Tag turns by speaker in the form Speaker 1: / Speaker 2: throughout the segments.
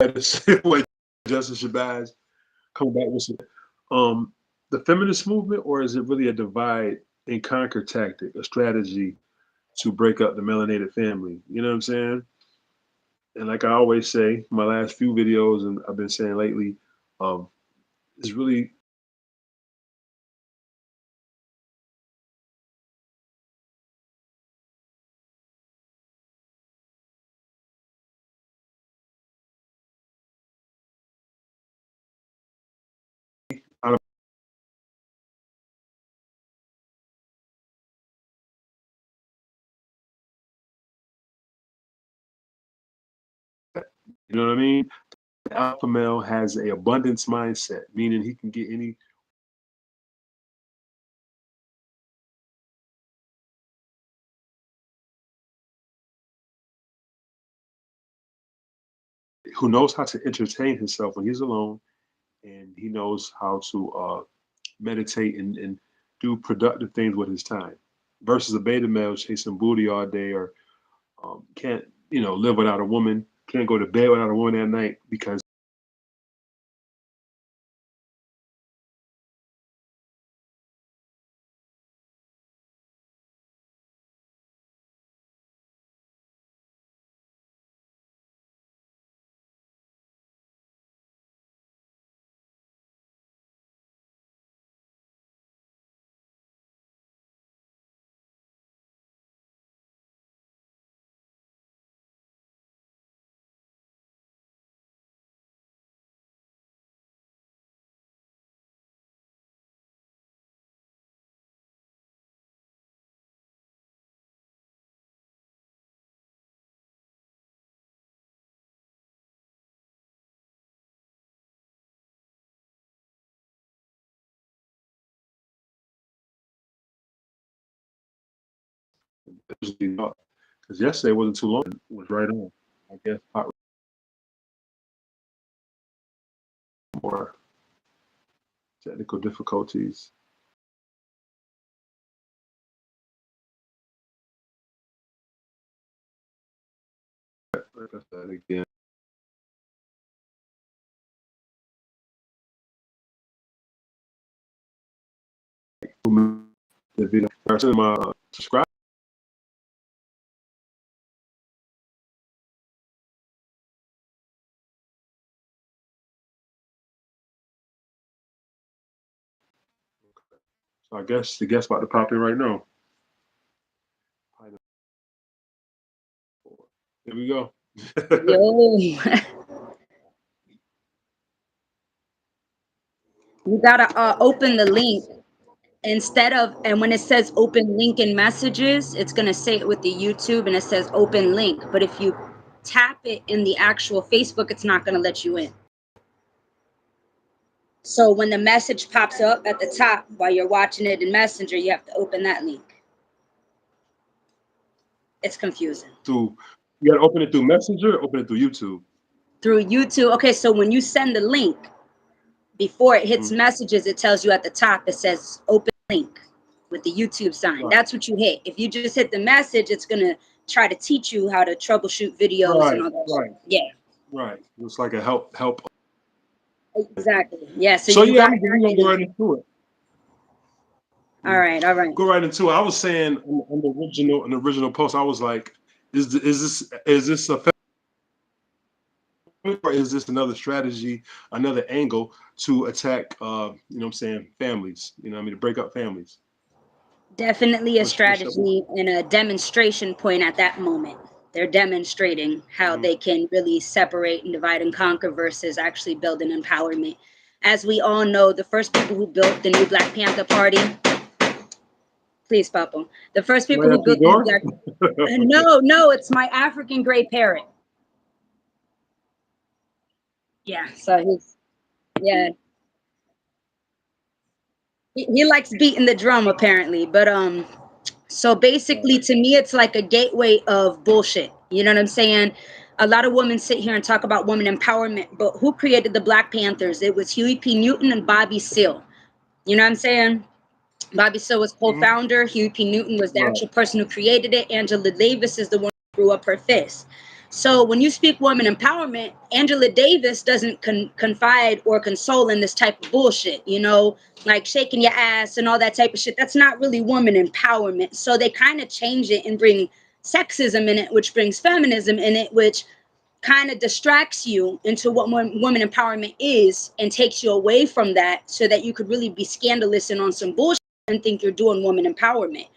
Speaker 1: what Justice Shabazz come back with some, the feminist movement, or is it really a divide and conquer tactic, a strategy to break up the melanated family? You know what I'm saying? And like I always say, my last few videos, and I've been saying lately, it's really out of, you know what I mean? The alpha male has a abundance mindset, meaning he can get any who knows how to entertain himself when he's alone, and he knows how to meditate and do productive things with his time. Versus a beta male chasing booty all day, or can't live without a woman, can't go to bed without a woman at night because because yesterday wasn't too long, it was right on. I guess not more technical difficulties. Like I said again, the video, my subscribe. So I guess the guest about to pop in right now. Here we go.
Speaker 2: Yo, you gotta open the link instead of, and when it says open link in messages, it's gonna say it with the YouTube and it says open link. But if you tap it in the actual Facebook, it's not gonna let you in. So when the message pops up at the top while you're watching it in Messenger, you have to open that link. It's confusing.
Speaker 1: Through you gotta open it through Messenger, or open it through YouTube.
Speaker 2: Through YouTube. Okay, so when you send the link, before it hits
Speaker 1: Mm.
Speaker 2: messages, it tells you at the top, it says open link with the YouTube sign.
Speaker 1: Right.
Speaker 2: That's what you hit. If you just hit the message, it's gonna try to teach you how to troubleshoot videos and
Speaker 1: Right,
Speaker 2: all that
Speaker 1: right,
Speaker 2: shit. Yeah,
Speaker 1: right. It's like a help.
Speaker 2: exactly. Yeah, so
Speaker 1: So
Speaker 2: you
Speaker 1: yeah,
Speaker 2: got
Speaker 1: we're
Speaker 2: that
Speaker 1: gonna
Speaker 2: in
Speaker 1: go
Speaker 2: it.
Speaker 1: right into it.
Speaker 2: All right, all right.
Speaker 1: Go right into it. I was saying on the original post, I was like, is this a or is this another strategy, another angle to attack what I'm saying, families, what I mean, to break up families.
Speaker 2: Definitely a
Speaker 1: What's your
Speaker 2: strategy and a demonstration point at that moment. They're demonstrating how
Speaker 1: mhm.
Speaker 2: they can really separate and divide and conquer versus actually build an empowerment. As we all know, the first people who built the new Black Panther Party, please, Papa, the first people
Speaker 1: Right
Speaker 2: who
Speaker 1: at your
Speaker 2: built the new
Speaker 1: door?
Speaker 2: Black, no, it's my African gray parrot. Yeah, so yeah, he likes beating the drum apparently, but so basically,
Speaker 1: Right.
Speaker 2: to me, it's like a gateway of bullshit. You know what I'm saying? A lot of women sit here and talk about woman empowerment, but who created the Black Panthers? It was Huey P. Newton and Bobby Seale. You know what I'm saying? Bobby Seale was
Speaker 1: Mhm.
Speaker 2: co-founder. Huey P. Newton was the
Speaker 1: Right.
Speaker 2: actual person who created it. Angela Davis is the one who threw up her fist. So when you speak woman empowerment, Angela Davis doesn't confide or console in this type of bullshit, you know, like shaking your ass and all that type of shit. That's not really woman empowerment. So they kind of change it and bring sexism in it, which brings feminism in it, which kind of distracts you into what woman empowerment is and takes you away from that so that you could really be scandalous and on some bullshit and think you're doing woman empowerment.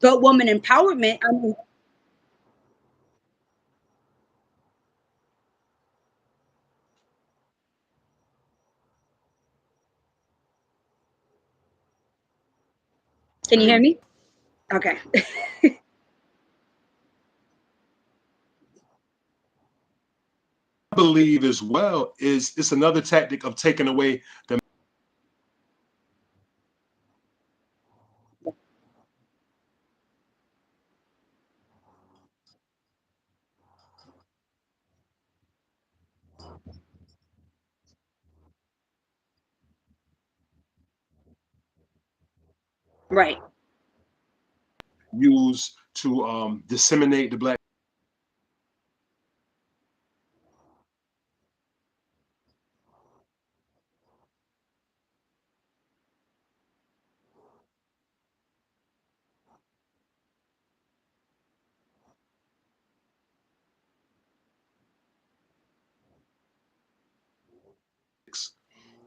Speaker 2: But woman empowerment, I mean, can
Speaker 1: I
Speaker 2: you
Speaker 1: hear
Speaker 2: hear
Speaker 1: you.
Speaker 2: me? Okay.
Speaker 1: I believe as well is it's another tactic of taking away the
Speaker 2: Right.
Speaker 1: use to disseminate the black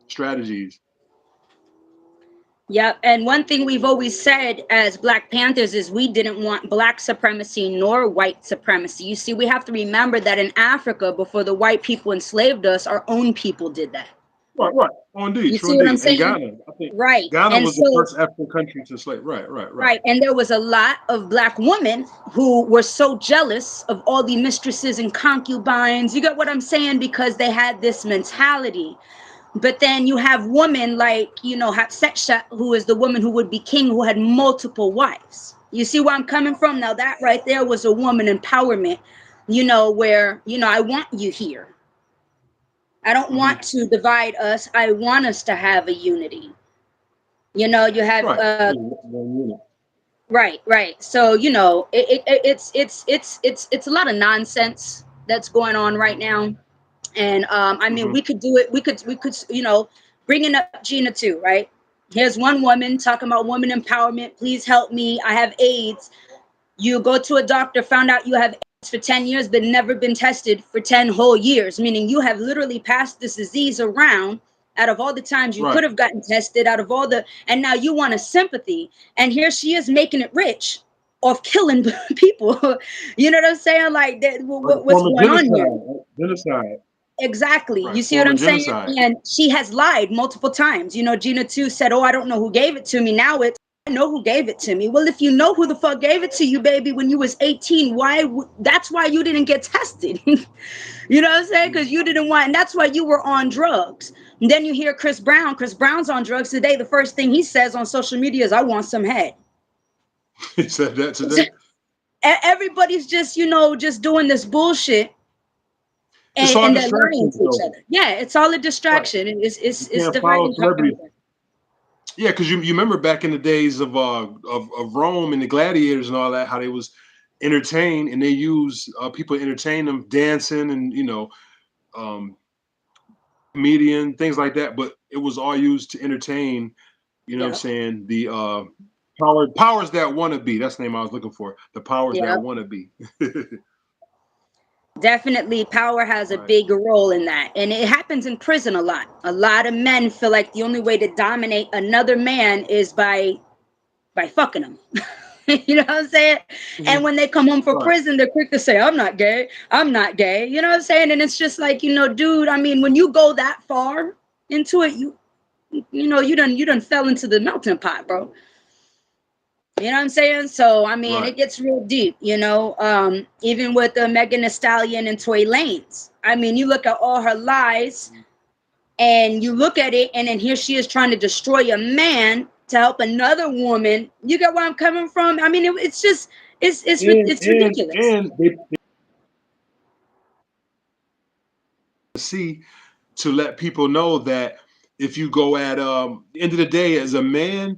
Speaker 1: strategies.
Speaker 2: Yep. And one thing we've always said as Black Panthers is we didn't want black supremacy nor white supremacy. You see, we have to remember that in Africa, before the white people enslaved us, our own people did that.
Speaker 1: Right, right. Oh, indeed,
Speaker 2: You
Speaker 1: true
Speaker 2: see what I'm
Speaker 1: indeed. And
Speaker 2: saying?
Speaker 1: Ghana, I think
Speaker 2: Right.
Speaker 1: Ghana
Speaker 2: And
Speaker 1: was the
Speaker 2: so,
Speaker 1: first African country to slave. Right, right, right.
Speaker 2: right. And there was a lot of black women who were so jealous of all the mistresses and concubines. You get what I'm saying? Because they had this mentality. But then you have women like, you know, Hatshepsut, who is the woman who would be king, who had multiple wives. You see where I'm coming from? Now, that right there was a woman empowerment, you know, where, you know, I want you here. I don't
Speaker 1: Hmm.
Speaker 2: want to divide us. I want us to have a unity. You know, you have
Speaker 1: Right. One unit.
Speaker 2: right, right. So you know, it's a lot of nonsense that's going on right now, and I mean,
Speaker 1: Hmm.
Speaker 2: we could do it. We could, you know, bringing up Gina too, right? Here's one woman talking about woman empowerment. Please help me. I have AIDS. You go to a doctor, found out you have AIDS for 10 years, but never been tested for 10 whole years, meaning you have literally passed this disease around out of all the times you
Speaker 1: Right.
Speaker 2: could have gotten tested, out of all the, and now you want a sympathy. And here she is making it rich off killing people. You know what I'm saying? Like,
Speaker 1: Like a
Speaker 2: what's
Speaker 1: form of
Speaker 2: going on
Speaker 1: genocide.
Speaker 2: here?
Speaker 1: Genocide.
Speaker 2: Exactly. You
Speaker 1: Right.
Speaker 2: see what
Speaker 1: Form
Speaker 2: I'm
Speaker 1: of
Speaker 2: saying?
Speaker 1: genocide.
Speaker 2: And she has lied multiple times. You know, Gina too said, "Oh, I don't know who gave it to me." Now it's, I know who gave it to me. Well, if you know who the fuck gave it to you, baby, when you was 18, that's why you didn't get tested. You know what I'm saying? Because you didn't want, and that's why you were on drugs. And then you hear Chris Brown. Chris Brown's on drugs today. The first thing he says on social media is, "I want some head."
Speaker 1: He said that today.
Speaker 2: Everybody's just, you know, just doing this bullshit,
Speaker 1: It's
Speaker 2: and,
Speaker 1: all
Speaker 2: and they're lying
Speaker 1: distractions,
Speaker 2: to each
Speaker 1: though.
Speaker 2: other. Yeah, it's all a
Speaker 1: Right.
Speaker 2: distraction.
Speaker 1: You
Speaker 2: It's
Speaker 1: can't follow
Speaker 2: dividing
Speaker 1: celebrities.
Speaker 2: Africa.
Speaker 1: Yeah, because you remember back in the days of Rome and the gladiators and all that, how they was entertained and they use people to entertain them, dancing and um, comedian things like that. But it was all used to entertain. You know what I'm
Speaker 2: Yeah,
Speaker 1: saying? The powers that want to be. That's the name I was looking for. The powers
Speaker 2: yeah.
Speaker 1: that want to be.
Speaker 2: Definitely power has a
Speaker 1: Right.
Speaker 2: big role in that. And it happens in prison a lot. A lot of men feel like the only way to dominate another man is by fucking him. You know what I'm saying? And
Speaker 1: Mhm.
Speaker 2: when they come home from
Speaker 1: Right.
Speaker 2: prison, they're quick to say, "I'm not gay. I'm not gay." You know what I'm saying? And it's just like, you know, dude, I mean, when you go that far into it, you know, you done fell into the melting pot, bro. You know what I'm saying? So I mean,
Speaker 1: Right.
Speaker 2: it gets real deep, you know. Even with the Megan Thee Stallion and Tory Lanez. I mean, you look at all her lies and you look at it, and then here she is trying to destroy a man to help another woman. You get where I'm coming from? I mean, it's just
Speaker 1: And
Speaker 2: it's
Speaker 1: and
Speaker 2: ridiculous.
Speaker 1: and they see to let people know that if you go at the end of the day as a man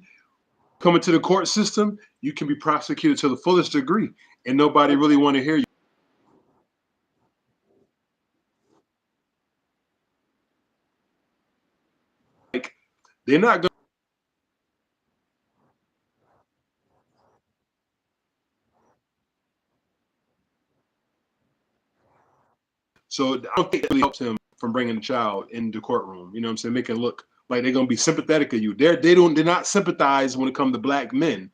Speaker 1: coming to the court system, you can be prosecuted to the fullest degree, and nobody really want to hear you. They're not going. So I don't think that really helps him from bringing the child in the courtroom. You know what I'm saying? Make it look like they're gonna be sympathetic to you. They're not sympathize when it comes to black men.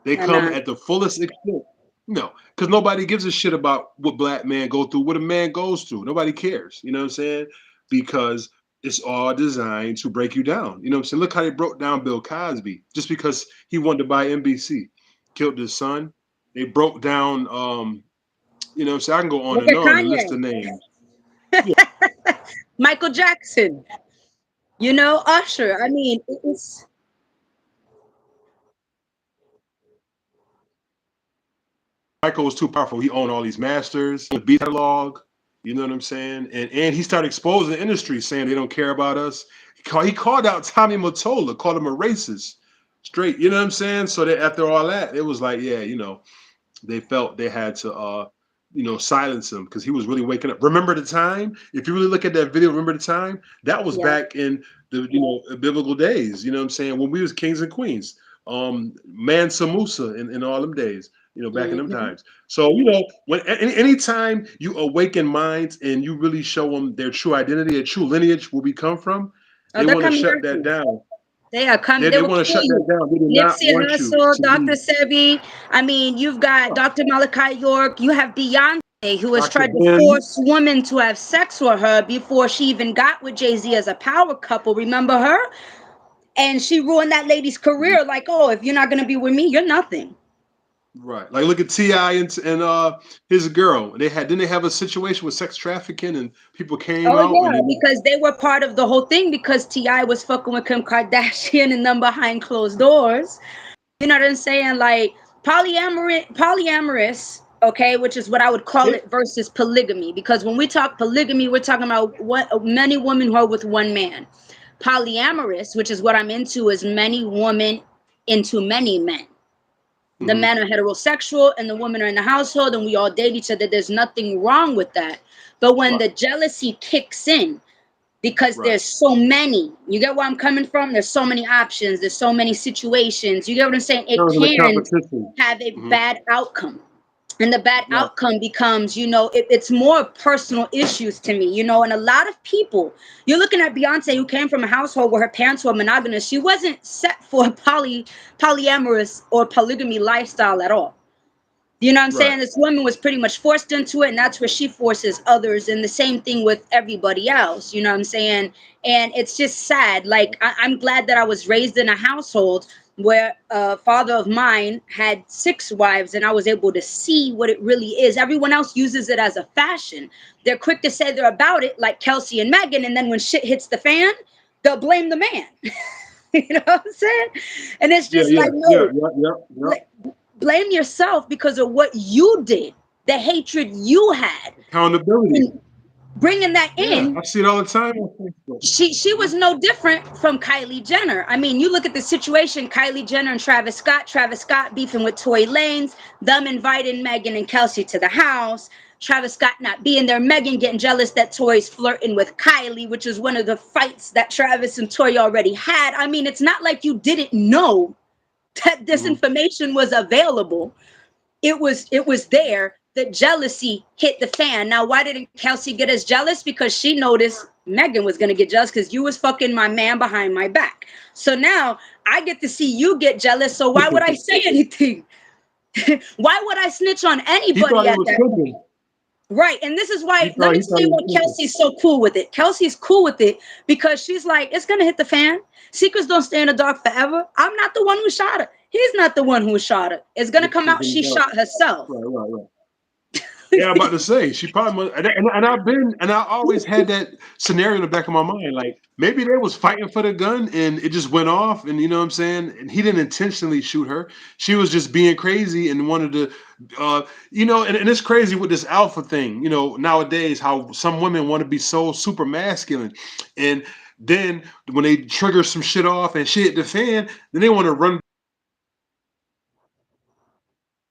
Speaker 1: They
Speaker 2: Or
Speaker 1: come
Speaker 2: not.
Speaker 1: at the fullest extent. No, because nobody gives a shit about what black men go through, what a man goes through. Nobody cares. You know what I'm saying? Because it's all designed to break you down. You know what I'm saying? Look how they broke down Bill Cosby just because he wanted to buy NBC, killed his son. They broke down. You know what I'm saying? I can go on
Speaker 2: Look
Speaker 1: and
Speaker 2: at
Speaker 1: on and list the
Speaker 2: Kanye,
Speaker 1: names.
Speaker 2: Michael Jackson, Usher. I mean, it's
Speaker 1: Michael was too powerful. He owned all these masters, the beat catalog. You know what I'm saying? And he started exposing the industry, saying they don't care about us. He called out Tommy Mottola, called him a racist. Straight, you know what I'm saying? So that after all that, it was like, yeah, they felt they had to silence him because he was really waking up. Remember the time? If you really look at that video, remember the time? That was
Speaker 2: yeah.
Speaker 1: back in the biblical days, you know what I'm saying? When we was kings and queens. Mansa Musa in all them days, back in them
Speaker 2: Hmm.
Speaker 1: times. So, when anytime you awaken minds and you really show them their true identity, their true lineage, where we come from,
Speaker 2: Oh,
Speaker 1: they
Speaker 2: they're
Speaker 1: want to
Speaker 2: coming
Speaker 1: shut
Speaker 2: at
Speaker 1: that
Speaker 2: you.
Speaker 1: down.
Speaker 2: They are coming. They
Speaker 1: They
Speaker 2: will
Speaker 1: want to
Speaker 2: kill
Speaker 1: shut that
Speaker 2: you.
Speaker 1: down. They do not
Speaker 2: Nipsey
Speaker 1: want you
Speaker 2: Hussle,
Speaker 1: to
Speaker 2: Dr.
Speaker 1: be
Speaker 2: Sebi. I mean, you've got Dr. Malachi York. You have Beyonce, who has
Speaker 1: Dr.
Speaker 2: tried to
Speaker 1: Ben.
Speaker 2: force women to have sex with her before she even got with Jay-Z as a power couple. Remember her? And she ruined that lady's career. Like, oh, if you're not going to be with me, you're nothing.
Speaker 1: Right. Like look at T.I. and his girl. Didn't they have a situation with sex trafficking and people came
Speaker 2: Oh
Speaker 1: out and
Speaker 2: yeah,
Speaker 1: it was
Speaker 2: because they were part of the whole thing because Ti was fucking with Kim Kardashian and them behind closed doors. You know what I'm saying? Like polyamorous, okay, which is what I would call
Speaker 1: it,
Speaker 2: it versus polygamy. Because when we talk polygamy, we're talking about what many women who are with one man. Polyamorous, which is what I'm into, is many women into many men. The
Speaker 1: mhm,
Speaker 2: men are heterosexual and the women are in the household and we all date each other. There's nothing wrong with that. But when
Speaker 1: right,
Speaker 2: the jealousy kicks in, because
Speaker 1: right.
Speaker 2: there's so many, you get where I'm coming from? There's so many options, there's so many situations. You get what I'm saying? It
Speaker 1: Terms of the
Speaker 2: can
Speaker 1: competition.
Speaker 2: have a
Speaker 1: Hmm.
Speaker 2: bad outcome. And the bad
Speaker 1: Right.
Speaker 2: outcome becomes, it's more personal issues to me, and a lot of people, you're looking at Beyonce, who came from a household where her parents were monogamous. She wasn't set for a polyamorous or polygamy lifestyle at all. You know what I'm
Speaker 1: Right.
Speaker 2: saying? This woman was pretty much forced into it, and that's where she forces others. And the same thing with everybody else. You know what I'm saying? And it's just sad. Like, I'm glad that I was raised in a household where a father of mine had 6 wives, and I was able to see what it really is. Everyone else uses it as a fashion. They're quick to say they're about it, like Kelsey and Megan, and then when shit hits the fan, they'll blame the man. You know what I'm saying? And it's
Speaker 1: Yeah,
Speaker 2: just
Speaker 1: yeah,
Speaker 2: like,
Speaker 1: yeah,
Speaker 2: no,
Speaker 1: yeah, yeah, yeah.
Speaker 2: blame yourself because of what you did, the hatred you had,
Speaker 1: Accountability.
Speaker 2: and bringing that
Speaker 1: Yeah,
Speaker 2: in.
Speaker 1: I see it all the time on Facebook.
Speaker 2: She
Speaker 1: Hmm.
Speaker 2: was no different from Kylie Jenner. I mean, you look at the situation: Kylie Jenner and Travis Scott beefing with Tory Lanez, them inviting Megan and Kelsey to the house, Travis Scott not being there, Megan getting jealous that Tory's flirting with Kylie, which is one of the fights that Travis and Tory already had. I mean, it's not like you didn't know that this
Speaker 1: Hmm.
Speaker 2: information was available. It was there. The jealousy hit the fan. Now, why didn't Kelsey get as jealous? Because she noticed Megan was gonna get jealous because you was fucking my man behind my back. So now I get to see you get jealous. So why would I say anything? Why would I snitch on
Speaker 1: He thought
Speaker 2: anybody
Speaker 1: he
Speaker 2: at
Speaker 1: was
Speaker 2: that point?
Speaker 1: pimping.
Speaker 2: Right. And this is
Speaker 1: He
Speaker 2: why, let
Speaker 1: thought
Speaker 2: me
Speaker 1: he
Speaker 2: tell
Speaker 1: thought he
Speaker 2: you
Speaker 1: was
Speaker 2: why
Speaker 1: pimping.
Speaker 2: Kelsey's so cool with it. Kelsey's cool with it because she's like, it's going to hit the fan. Secrets don't stay in the dark forever. I'm not the one who shot her. He's not the one who shot her. It's going to come
Speaker 1: It's
Speaker 2: out
Speaker 1: in
Speaker 2: she
Speaker 1: the dark.
Speaker 2: shot herself.
Speaker 1: Right, right, right. Yeah, I'm about to say she probably must, and I always had that scenario in the back of my mind. Like maybe they was fighting for the gun and it just went off, and you know what I'm saying. And he didn't intentionally shoot her. She was just being crazy and wanted to, and it's crazy with this alpha thing. Nowadays how some women want to be so super masculine, and then when they trigger some shit off and shit hit the fan, then they want to run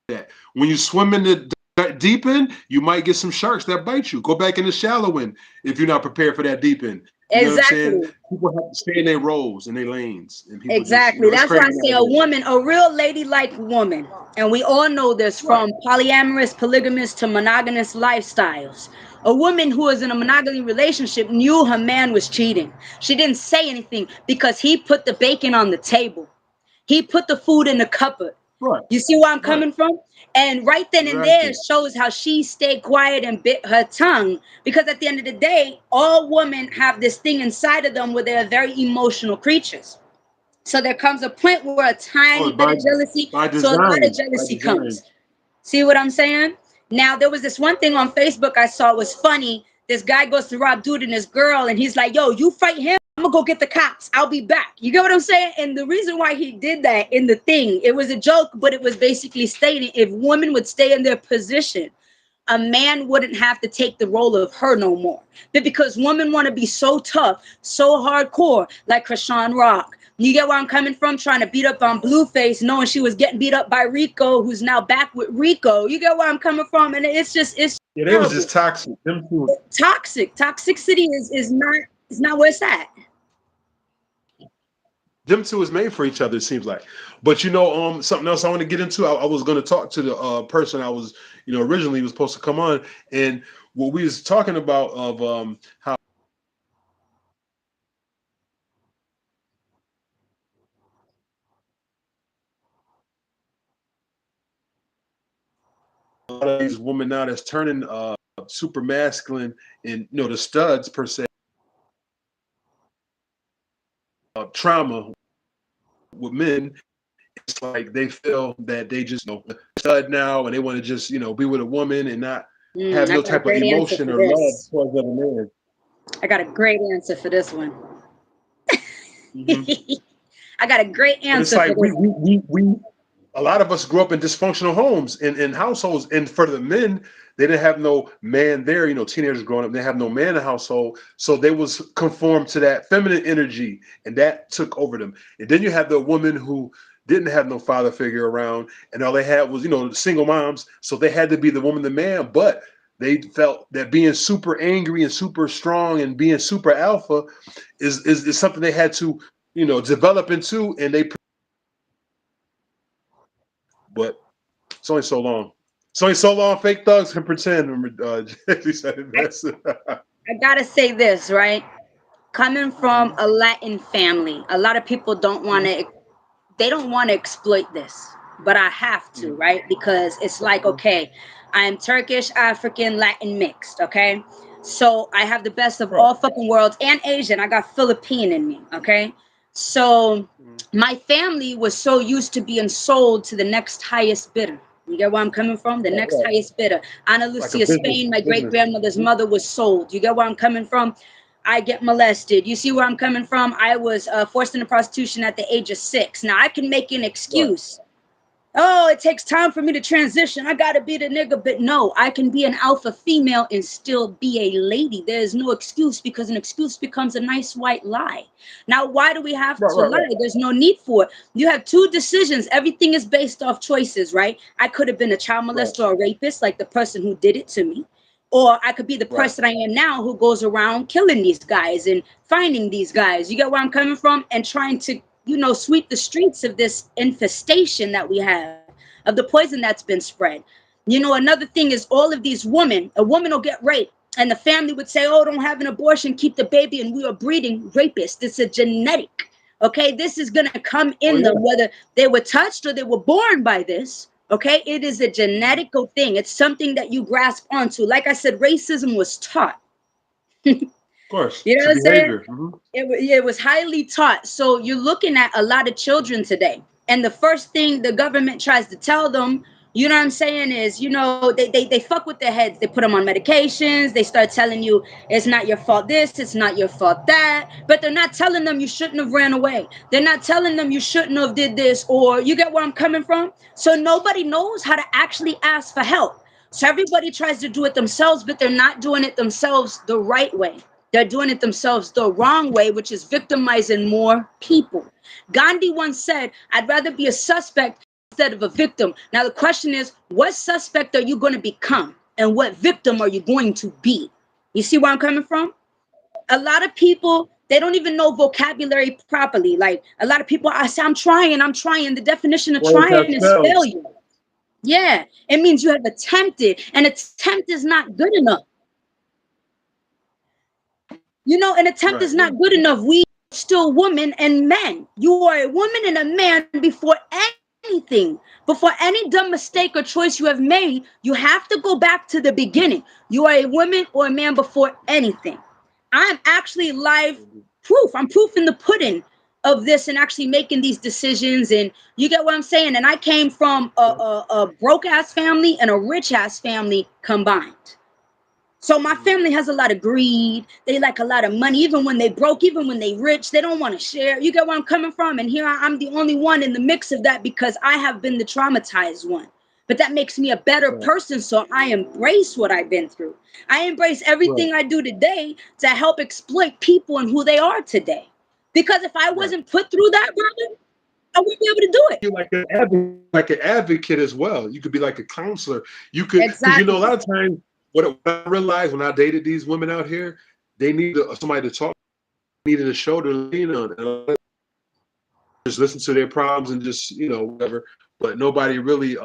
Speaker 1: that. When you swim in the deep end, you might get some sharks that bite you. Go back in the shallow end if you're not prepared for that deep end. You know what I'm saying?
Speaker 2: Exactly.
Speaker 1: People have to stay in their roles and their lanes, and people just,
Speaker 2: Exactly.
Speaker 1: it's
Speaker 2: That's why I
Speaker 1: crazy
Speaker 2: say a
Speaker 1: nowadays.
Speaker 2: woman, a real ladylike woman, and we all know this
Speaker 1: Right.
Speaker 2: from polyamorous, polygamous to monogamous lifestyles. A woman who was in a
Speaker 1: Right.
Speaker 2: monogamy relationship knew her man was cheating. She didn't say anything because he put the bacon on the table. He put the food in the cupboard.
Speaker 1: Right.
Speaker 2: You see where I'm
Speaker 1: Right.
Speaker 2: coming from? And right then and there
Speaker 1: Exactly.
Speaker 2: shows how she stayed quiet and bit her tongue. Because at the end of the day, all women have this thing inside of them where they're very emotional creatures. So there comes a point where a tiny
Speaker 1: Oh,
Speaker 2: bit of jealousy,
Speaker 1: by
Speaker 2: so a lot of
Speaker 1: design. By
Speaker 2: jealousy
Speaker 1: design.
Speaker 2: comes. See what I'm saying? Now there was this one thing on Facebook I saw was funny. This guy goes to rob dude and his girl, and he's like, "Yo, you fight him. I'm gonna go get the cops. I'll be back." You get what I'm saying? And the reason why he did that in the thing, it was a joke, but it was basically stating if women would stay in their position, a man wouldn't have to take the role of her no more. But because women want to be so tough, so hardcore, like Krishan Rock. You get where I'm coming from? Trying to beat up on Blueface, knowing she was getting beat up by Rico, who's now back with Rico. You get where I'm coming from? And it's
Speaker 1: Yeah, they was
Speaker 2: terrible.
Speaker 1: just toxic. Them two.
Speaker 2: Toxic. Toxicity is not where it's at.
Speaker 1: Them two is made for each other. It seems like. But something else I want to get into. I was going to talk to the person I was, originally was supposed to come on, and what we was talking about of how a lot of these women now that's turning super masculine, and the studs per se, trauma with men. It's like they feel that they just stud now, and they want to just be with a woman and not have
Speaker 2: I
Speaker 1: no
Speaker 2: got a
Speaker 1: type of
Speaker 2: great answer
Speaker 1: emotion
Speaker 2: for
Speaker 1: or love
Speaker 2: this.
Speaker 1: towards other men.
Speaker 2: I got a great answer for this one.
Speaker 1: Hmm.
Speaker 2: I got a great
Speaker 1: But it's
Speaker 2: answer for
Speaker 1: like
Speaker 2: this one.
Speaker 1: we a lot of us grew up in dysfunctional homes and households, and for the men, they didn't have no man there. Teenagers growing up, they have no man in the household, so they was conformed to that feminine energy, and that took over them. And then you have the woman who didn't have no father figure around, and all they had was single moms, so they had to be the woman, the man, but they felt that being super angry and super strong and being super alpha is something they had to develop into, and they but it's only so long. It's only so long fake thugs can pretend. Remember, Jesse said it
Speaker 2: I,
Speaker 1: best.
Speaker 2: I gotta say this, right? Coming from a Latin family, a lot of people don't want to exploit this, but I have to, right? Because it's like, okay, I am Turkish, African, Latin mixed, okay? So I have the best of
Speaker 1: Right.
Speaker 2: all fucking worlds and Asian. I got Philippine in me, okay? So my family was so used to being sold to the next highest bidder. You get where I'm coming from? The
Speaker 1: Right,
Speaker 2: next
Speaker 1: right.
Speaker 2: highest bidder. Ana
Speaker 1: Like a
Speaker 2: Lucia
Speaker 1: business.
Speaker 2: Spain, my great
Speaker 1: Business.
Speaker 2: grandmother's mother, was sold. You get where I'm coming from? I get molested. You see where I'm coming from? I was forced into prostitution at the age of 6. Now I can make an
Speaker 1: Right.
Speaker 2: excuse. Oh, it takes time for me to transition. I gotta be the nigga, but no, I can be an alpha female and still be a lady. There is no excuse because an excuse becomes a nice white lie. Now, why do we have
Speaker 1: Right.
Speaker 2: to
Speaker 1: Right.
Speaker 2: lie?
Speaker 1: Right.
Speaker 2: There's no need for it. You have two decisions. Everything is based off choices, right? I could have been a child
Speaker 1: Right.
Speaker 2: molester or a rapist, like the person who did it to me. Or I could be the
Speaker 1: Right.
Speaker 2: person I am now who goes around killing these guys and finding these guys. You get where I'm coming from? And trying to, sweep the streets of this infestation that we have, of the poison that's been spread. Another thing is all of these women, a woman will get raped, and the family would say, oh, don't have an abortion, keep the baby, and we are breeding rapists. It's a genetic. Okay, this is going to come
Speaker 1: Oh
Speaker 2: in
Speaker 1: yeah.
Speaker 2: them, whether they were touched or they were born by this. Okay, it is a genetical thing. It's something that you grasp onto. Like I said, racism was taught.
Speaker 1: Of course.
Speaker 2: You know
Speaker 1: It's a
Speaker 2: what I'm saying?
Speaker 1: behavior. Hmm.
Speaker 2: It was highly taught. So you're looking at a lot of children today. And the first thing the government tries to tell them, you know what I'm saying, is, they fuck with their heads. They put them on medications. They start telling you it's not your fault this, it's not your fault that. But they're not telling them you shouldn't have ran away. They're not telling them you shouldn't have did this, or you get where I'm coming from? So nobody knows how to actually ask for help. So everybody tries to do it themselves, but they're not doing it themselves the right way. They're doing it themselves the wrong way, which is victimizing more people. Gandhi once said, I'd rather be a suspect instead of a victim. Now, the question is, what suspect are you going to become? And what victim are you going to be? You see where I'm coming from? A lot of people, they don't even know vocabulary properly. Like a lot of people, I say, I'm trying, I'm trying. The definition of
Speaker 1: Words have
Speaker 2: trying is
Speaker 1: spells.
Speaker 2: failure. Yeah, it means you have attempted. An attempt is not good enough. You know, an attempt
Speaker 1: Right.
Speaker 2: is not good enough. We are still women and men. You are a woman and a man before anything. Before any dumb mistake or choice you have made, you have to go back to the beginning. You are a woman or a man before anything. I'm actually live proof. I'm proof in the pudding of this and actually making these decisions. And you get what I'm saying? And I came from a broke ass family and a rich ass family combined. So my family has a lot of greed. They like a lot of money, even when they broke, even when they rich, they don't want to share. You get where I'm coming from? And here I'm the only one in the mix of that because I have been the traumatized one. But that makes me a better
Speaker 1: Right.
Speaker 2: person. So I embrace what I've been through. I embrace
Speaker 1: Right.
Speaker 2: everything I do today to help exploit people and who they are today. Because if I
Speaker 1: Right.
Speaker 2: wasn't put through that, brother, I wouldn't be able to do it.
Speaker 1: You like an advocate as well. You could be like a counselor. You could, because you know, a
Speaker 2: Exactly.
Speaker 1: lot of times what I realized when I dated these women out here, they needed somebody to talk, needed a shoulder to lean on, and just listen to their problems and just whatever. But nobody really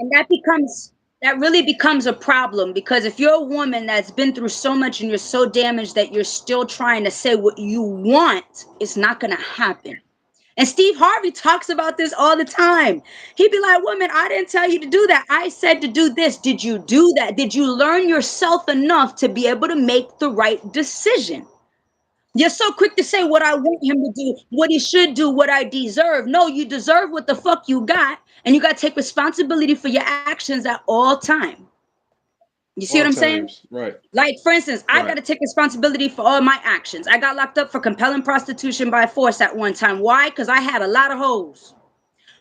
Speaker 2: And that really becomes a problem because if you're a woman that's been through so much and you're so damaged that you're still trying to say what you want, it's not going to happen. And Steve Harvey talks about this all the time. He'd be like, woman, I didn't tell you to do that. I said to do this. Did you do that? Did you learn yourself enough to be able to make the right decision? You're so quick to say what I want him to do, what he should do, what I deserve. No, you deserve what the fuck you got, and you got to take responsibility for your actions at all time. You see
Speaker 1: all
Speaker 2: what I'm saying?
Speaker 1: times. Right.
Speaker 2: Like, for instance, I got
Speaker 1: Right.
Speaker 2: to take responsibility for all my actions. I got locked up for compelling prostitution by force at one time. Why? Because I had a lot of hoes.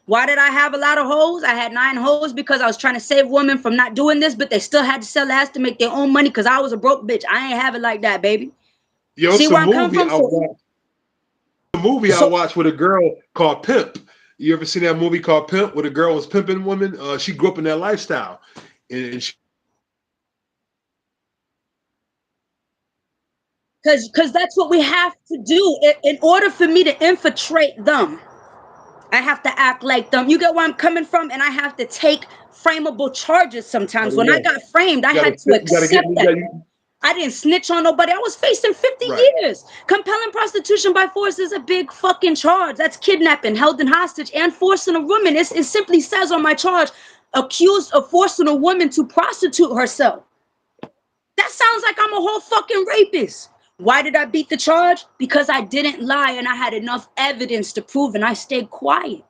Speaker 2: Why did I have a lot of hoes? I had 9 hoes because I was trying to save women from not doing this, but they still had to sell ass to make their own money because I was a broke bitch. I ain't have it like that, baby.
Speaker 1: Yo,
Speaker 2: See
Speaker 1: it's a
Speaker 2: where I'm coming
Speaker 1: movie
Speaker 2: from?
Speaker 1: I watched. A movie I
Speaker 2: So
Speaker 1: watched with a girl called Pimp. You ever seen that movie called Pimp, where the girl was pimping women? She grew up in that lifestyle, and she,
Speaker 2: because that's what we have to do in order for me to infiltrate them. I have to act like them. You get where I'm coming from? And I have to take frameable charges sometimes. When I
Speaker 1: yeah,
Speaker 2: got framed, I
Speaker 1: you gotta
Speaker 2: had to
Speaker 1: you gotta get
Speaker 2: accept that. I didn't snitch on nobody. I was facing 50
Speaker 1: right.
Speaker 2: years. Compelling prostitution by force is a big fucking charge. That's kidnapping, held in hostage, and forcing a woman. It simply says on my charge, accused of forcing a woman to prostitute herself. That sounds like I'm a whole fucking rapist. Why did I beat the charge? Because I didn't lie and I had enough evidence to prove and I stayed quiet.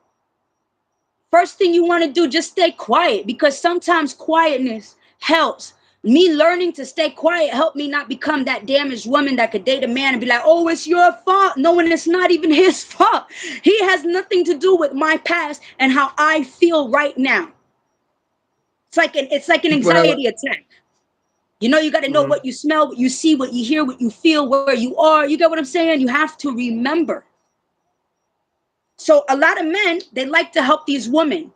Speaker 2: First thing you want to do, just stay quiet because sometimes quietness helps. Me learning to stay quiet helped me not become that damaged woman that could date a man and be like, oh, it's your fault. No, and it's not even his fault. He has nothing to do with my past and how I feel right now. It's like an
Speaker 1: People have like,
Speaker 2: anxiety attack. You know, you got to know
Speaker 1: mhm.
Speaker 2: what you smell, what you see, what you hear, what you feel, where you are. You get what I'm saying? You have to remember. So a lot of men, they like to help these women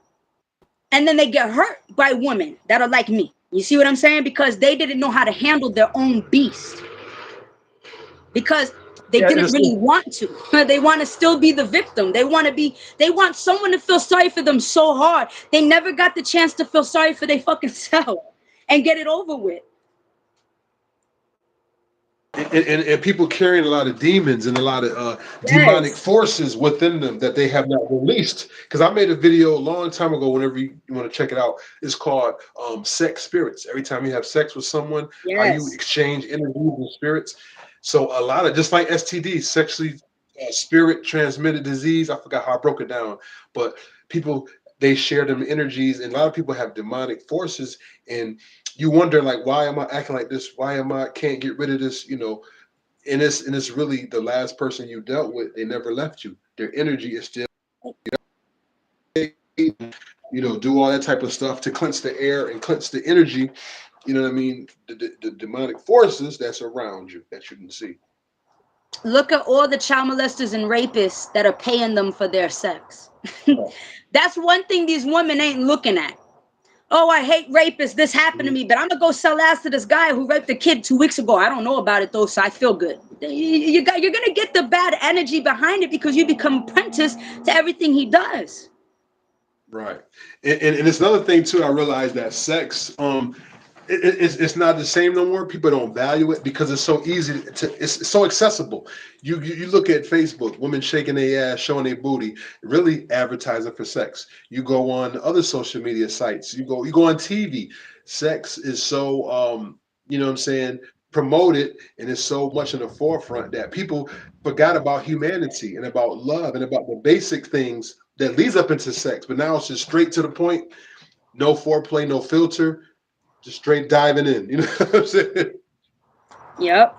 Speaker 2: and then they get hurt by women that are like me. You see what I'm saying? Because they didn't know how to handle their own beast. Because they
Speaker 1: Yeah, and
Speaker 2: didn't
Speaker 1: it's
Speaker 2: really want to. They want to still be the victim. They want someone to feel sorry for them so hard. They never got the chance to feel sorry for their fucking self and get it over with.
Speaker 1: and people carrying a lot of demons and a lot of demonic
Speaker 2: Yes.
Speaker 1: forces within them that they have not released. Because I made a video a long time ago. Whenever you want to check it out, it's called "Sex Spirits." Every time you have sex with someone, how you
Speaker 2: Yes.
Speaker 1: exchange energies and spirits. So a lot of just like STD, sexually spirit transmitted disease. I forgot how I broke it down, but people they share them energies, and a lot of people have demonic forces and you wonder like why am I acting like this, why am I can't get rid of this, and it's really the last person you dealt with. They never left you, their energy is still
Speaker 3: do all that type of stuff to cleanse the air and cleanse the energy. You know what I mean? The demonic forces that's around you that you can see.
Speaker 2: Look at all the child molesters and rapists that are paying them for their sex. That's one thing these women ain't looking at. Oh, I hate rapists. This happened to me, but I'm gonna go sell ass to this guy who raped a kid 2 weeks ago. I don't know about it though, so I feel good. You're gonna get the bad energy behind it because you become apprentice to everything he does.
Speaker 3: Right. And it's another thing too. I realized that sex, it's not the same no more. People don't value it because it's so easy it's so accessible. You look at Facebook, women shaking their ass, showing their booty, really advertising for sex. You go on other social media sites, you go on TV. Sex is so you know what I'm saying, promoted, and it's so much in the forefront that people forgot about humanity and about love and about the basic things that leads up into sex. But now it's just straight to the point, no foreplay, no filter, just straight diving in. You know what I'm saying?
Speaker 2: Yep.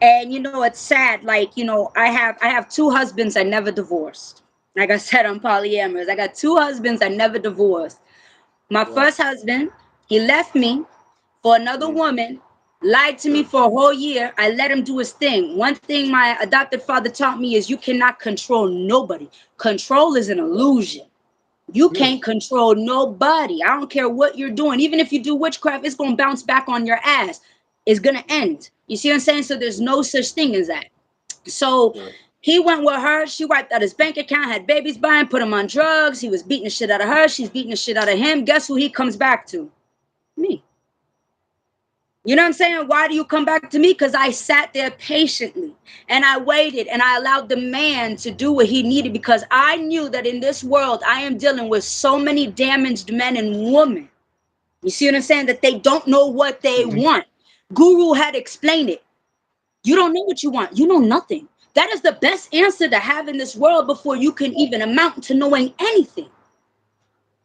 Speaker 2: And it's sad. Like, I have two husbands I never divorced. Like I said, I'm polyamorous. I got two husbands I never divorced. My
Speaker 3: Wow.
Speaker 2: first husband, he left me for another woman, lied to me for a whole year. I let him do his thing. One thing my adopted father taught me is you cannot control nobody. Control is an illusion. You can't control nobody. I don't care what you're doing. Even if you do witchcraft, it's going to bounce back on your ass. It's going to end. You see what I'm saying? So there's no such thing as that. So he went with her. She wiped out his bank account, had babies by him, put him on drugs. He was beating the shit out of her. She's beating the shit out of him. Guess who he comes back to? Me. You know what I'm saying? Why do you come back to me? Because I sat there patiently and I waited and I allowed the man to do what he needed because I knew that in this world I am dealing with so many damaged men and women. You see what I'm saying? That they don't know what they want. Guru had explained it. You don't know what you want. You know nothing. That is the best answer to have in this world before you can even amount to knowing anything.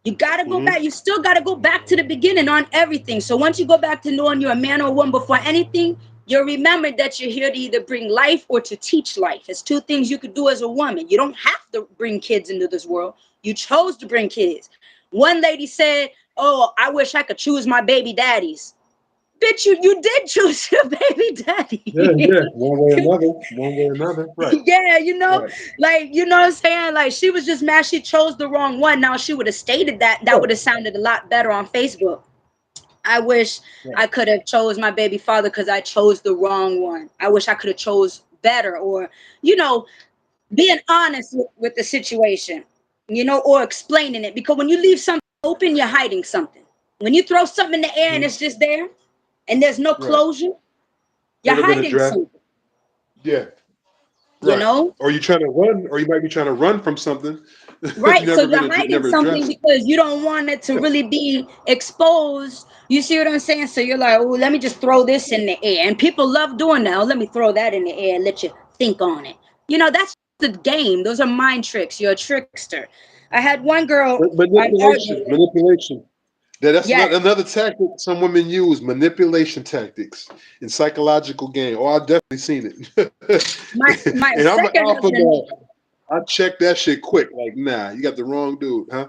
Speaker 2: You got to go back. You still got to go back to the beginning on everything. So once you go back to knowing you're a man or a woman before anything, you'll remember that you're here to either bring life or to teach life. It's two things you could do as a woman. You don't have to bring kids into this world. You chose to bring kids. One lady said, oh, I wish I could choose my baby daddies. Bitch, you did choose your baby daddy.
Speaker 3: Yeah. One way or another. Right.
Speaker 2: Yeah,
Speaker 3: Right.
Speaker 2: like, you know what I'm saying? Like, she was just mad she chose the wrong one. Now, she would have stated that. That would have sounded a lot better on Facebook. I wish I could have chose my baby father because I chose the wrong one. I wish I could have chose better, or, being honest with the situation, or explaining it. Because when you leave something open, you're hiding something. When you throw something in the air and it's just there and there's no closure, you're
Speaker 3: Never been
Speaker 2: hiding
Speaker 3: addressed.
Speaker 2: something.
Speaker 3: Yeah.
Speaker 2: You
Speaker 3: Right.
Speaker 2: know?
Speaker 3: Or you trying to run, or you might be trying to run from something.
Speaker 2: Right. So you're hiding
Speaker 3: never
Speaker 2: something
Speaker 3: addressed.
Speaker 2: because you don't want it to really be exposed. You see what I'm saying? So you're like, oh, let me just throw this in the air. And people love doing that. Oh, let me throw that in the air and let you think on it. That's the game. Those are mind tricks. You're a trickster. I had one girl.
Speaker 3: Manipulation. That's
Speaker 2: Yes.
Speaker 3: another tactic some women use, manipulation tactics in psychological game. Oh, I've definitely seen it.
Speaker 2: My
Speaker 3: And I'm an
Speaker 2: second
Speaker 3: alpha
Speaker 2: husband.
Speaker 3: male. I check that shit quick. Like, nah, you got the wrong dude, huh?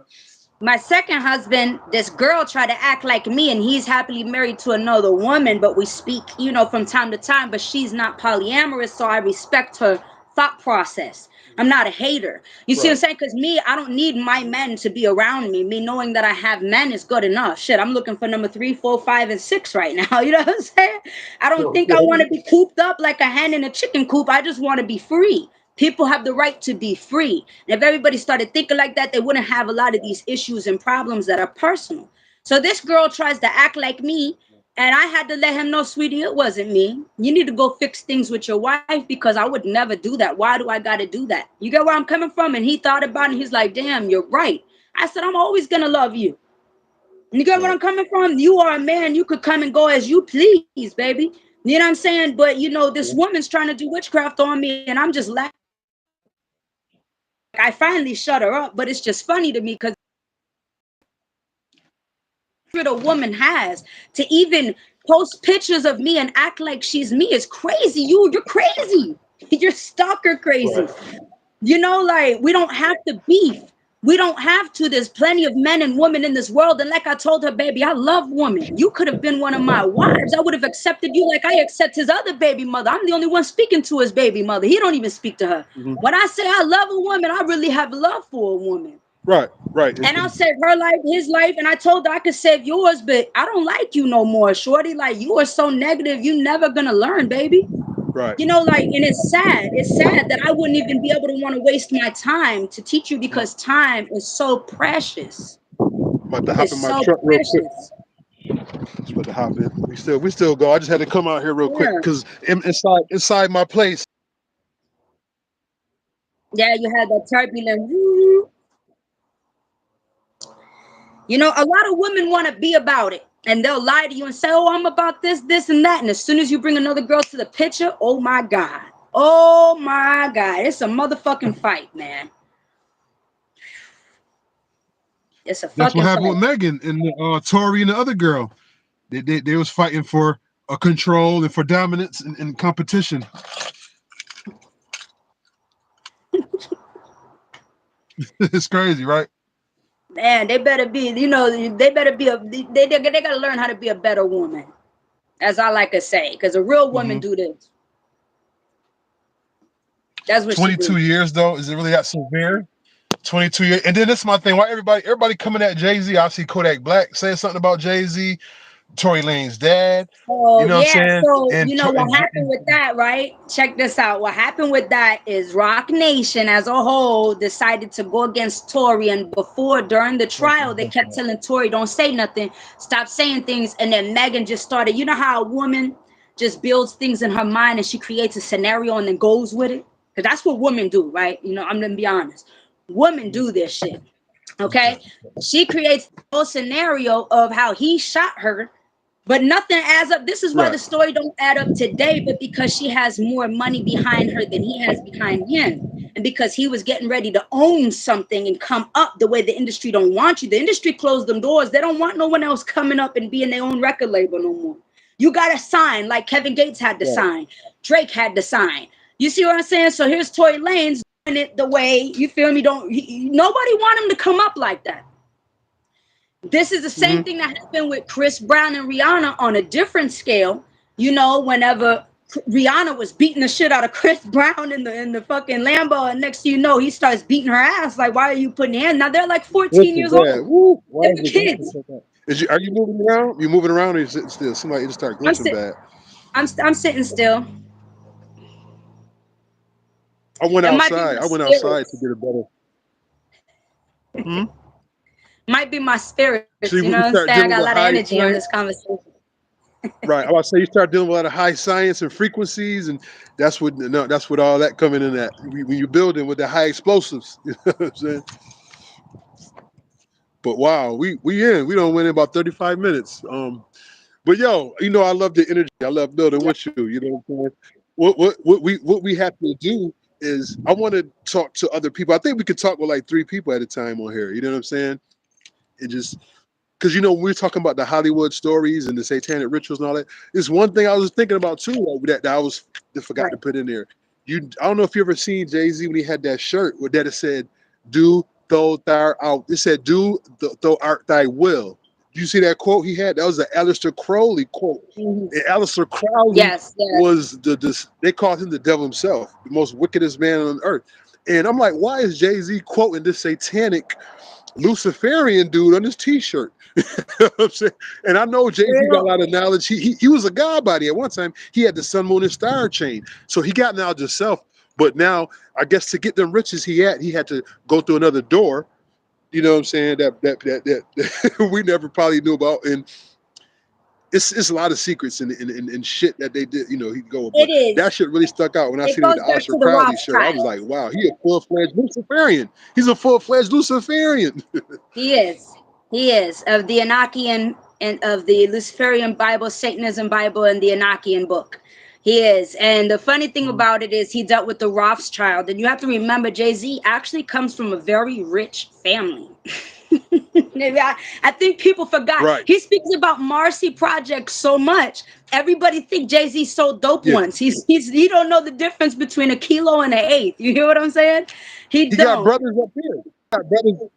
Speaker 2: My second husband, this girl tried to act like me, and he's happily married to another woman, but we speak, from time to time, but she's not polyamorous, so I respect her thought process. I'm not a hater. You see what I'm saying? Because me, I don't need my men to be around me. Me knowing that I have men is good enough. Shit, I'm looking for number 3, 4, 5, and 6 right now. You know what I'm saying? I don't think I want to be cooped up like a hen in a chicken coop. I just want to be free. People have the right to be free. And if everybody started thinking like that, they wouldn't have a lot of these issues and problems that are personal. So this girl tries to act like me, and I had to let him know, sweetie, it wasn't me. You need to go fix things with your wife because I would never do that. Why do I got to do that? You get where I'm coming from? And he thought about it, and he's like, damn, you're right. I said, I'm always going to love you. You get where I'm coming from? You are a man. You could come and go as you please, baby. You know what I'm saying? But, this woman's trying to do witchcraft on me, and I'm just laughing. I finally shut her up, but it's just funny to me because a woman has to even post pictures of me and act like she's me is crazy. You're crazy. You're stalker crazy. Like, we don't have to beef. We don't have to. There's plenty of men and women in this world. And like I told her, baby, I love women. You could have been one of my wives. I would have accepted you like I accept his other baby mother. I'm the only one speaking to his baby mother. He don't even speak to her. When I say I love a woman, I really have love for a woman.
Speaker 3: Right.
Speaker 2: And I'll save her life, his life. And I told her I could save yours, but I don't like you no more, shorty. Like, you are so negative. You never gonna learn, baby.
Speaker 3: Right.
Speaker 2: You know, like, and it's sad. It's sad that I wouldn't even be able to want to waste my time to teach you because time is so precious.
Speaker 3: I'm about to hop
Speaker 2: It's
Speaker 3: in my
Speaker 2: so
Speaker 3: truck real quick.
Speaker 2: precious.
Speaker 3: Just about to hop in. We still go. I just had to come out here real quick
Speaker 2: Yeah.
Speaker 3: because inside my place.
Speaker 2: Yeah, you had that turbulent. You know, a lot of women want to be about it. And they'll lie to you and say, oh, I'm about this, this, and that. And as soon as you bring another girl to the picture, oh my God. Oh my God. It's a motherfucking fight, man. It's a
Speaker 3: That's
Speaker 2: fucking
Speaker 3: what happened
Speaker 2: fight.
Speaker 3: with Megan and Tori and the other girl. They was fighting for a control and for dominance and competition. It's crazy, right?
Speaker 2: Man, they better be, you know, they better be they gotta learn how to be a better woman, as I like to say, because a real woman do this. That's what she
Speaker 3: 22
Speaker 2: do.
Speaker 3: years though, is it really that severe? 22 years, and then this is my thing. Why everybody coming at Jay-Z? I see Kodak Black saying something about Jay-Z, Tory Lane's dad.
Speaker 2: Oh,
Speaker 3: You know what I'm
Speaker 2: yeah.
Speaker 3: saying?
Speaker 2: So,
Speaker 3: And
Speaker 2: you know what happened with that, right? Check this out. What happened with that is Rock Nation as a whole decided to go against Tory. And during the trial, they kept telling Tory, don't say nothing, stop saying things. And then Megan just started, you know how a woman just builds things in her mind and she creates a scenario and then goes with it? Because that's what women do, right? You know, I'm going to be honest. Women do this shit. Okay? She creates a whole scenario of how he shot her. But nothing adds up. This is why the story don't add up today, but because she has more money behind her than he has behind him. And because he was getting ready to own something and come up the way the industry don't want you. The industry closed them doors. They don't want no one else coming up and being their own record label no more. You got to sign like Kevin Gates had to sign. Drake had to sign. You see what I'm saying? So here's Tory Lanez doing it the way, you feel me? Nobody want him to come up like that. This is the same thing that happened with Chris Brown and Rihanna on a different scale. You know, whenever Rihanna was beating the shit out of Chris Brown in the fucking Lambo, and next thing you know, he starts beating her ass. Like, why are you putting hands? Now they're like 14 years old.
Speaker 3: Woo, why
Speaker 2: They're kids.
Speaker 3: are you moving around? You moving around or you sitting still? Seems like you just start glitching bad.
Speaker 2: I'm sitting still.
Speaker 3: I went outside. To get a better.
Speaker 2: Might be my spirit.
Speaker 3: So
Speaker 2: you know what I'm saying? I got a lot of energy on this conversation.
Speaker 3: Right. I was saying you start dealing with a lot of high science and frequencies, and that's what all that coming in at. When you're building with the high explosives, you know what I'm saying? But wow, we don't win in about 35 minutes. But yo, you know, I love the energy. I love building with you. You know what I'm saying? What we have to do is I want to talk to other people. I think we could talk with like 3 people at a time on here. You know what I'm saying? It just because you know when we're talking about the Hollywood stories and the satanic rituals and all that. There's one thing I was thinking about too that I forgot to put in there. I don't know if you ever seen Jay-Z when he had that shirt where that it said, "Do thou out." It said, "Do thou art thy will." You see that quote he had? That was an Aleister Crowley quote. And Aleister Crowley was they called him the devil himself, the most wickedest man on earth. And I'm like, why is Jay-Z quoting this satanic Luciferian dude on his t-shirt? You know what I'm saying? And I know Jay-Z got a lot of knowledge. He was a god body at one time. He had the sun, moon, and star chain. So he got knowledge himself. But now, I guess to get them riches he had to go through another door. You know what I'm saying? That we never probably knew about. And it's a lot of secrets and shit that they did. You know, he go. But that shit really stuck out when I seen him with the Aleister Crowley shirt. I was like, wow, he a full-fledged Luciferian. He's a full-fledged Luciferian.
Speaker 2: He is of the Enochian and of the Luciferian Bible, Satanism Bible, and the Enochian book. He is. And the funny thing about it is he dealt with the Rothschild. And you have to remember, Jay-Z actually comes from a very rich family. I think people forgot.
Speaker 3: Right.
Speaker 2: He speaks about Marcy Project so much. Everybody think Jay-Z sold dope once. He don't know the difference between a kilo and an eighth. You hear what I'm saying? He
Speaker 3: got brothers up here.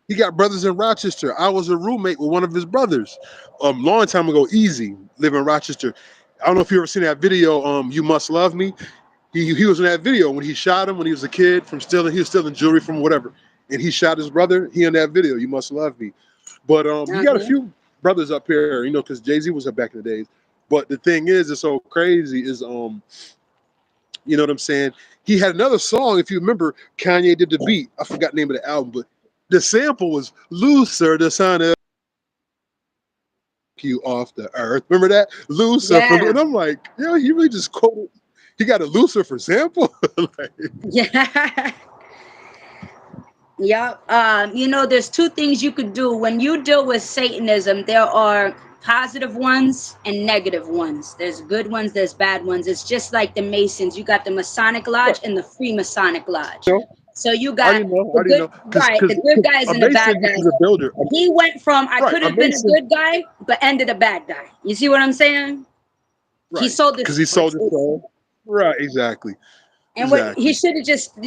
Speaker 3: He got brothers in Rochester. I was a roommate with one of his brothers, long time ago. Easy, live in Rochester. I don't know if you ever seen that video. You Must Love Me. He was in that video when he shot him when he was a kid from stealing. He was stealing jewelry from whatever, and he shot his brother. He in that video. You Must Love Me. But he got a few brothers up here, because Jay-Z was up back in the days. But the thing is, it's so crazy is you know what I'm saying? He had another song, if you remember, Kanye did the beat. I forgot the name of the album, but the sample was Looser, the son of you off the earth. Remember that? Looser from,
Speaker 2: Yeah.
Speaker 3: and I'm like, yo, he really just quoted. He got a Lucifer sample. Like,
Speaker 2: Yeah. Yep. There's two things you could do when you deal with Satanism. There are positive ones and negative ones. There's good ones, there's bad ones. It's just like the Masons. You got the Masonic Lodge and the Freemasonic Lodge. So you got the good, right? The good guys and the bad guys.
Speaker 3: Builder.
Speaker 2: He went from I could have been a good guy, but ended a bad guy. You see what I'm saying?
Speaker 3: Right.
Speaker 2: He sold it
Speaker 3: because he sold his soul. Right. Exactly.
Speaker 2: And what he should have just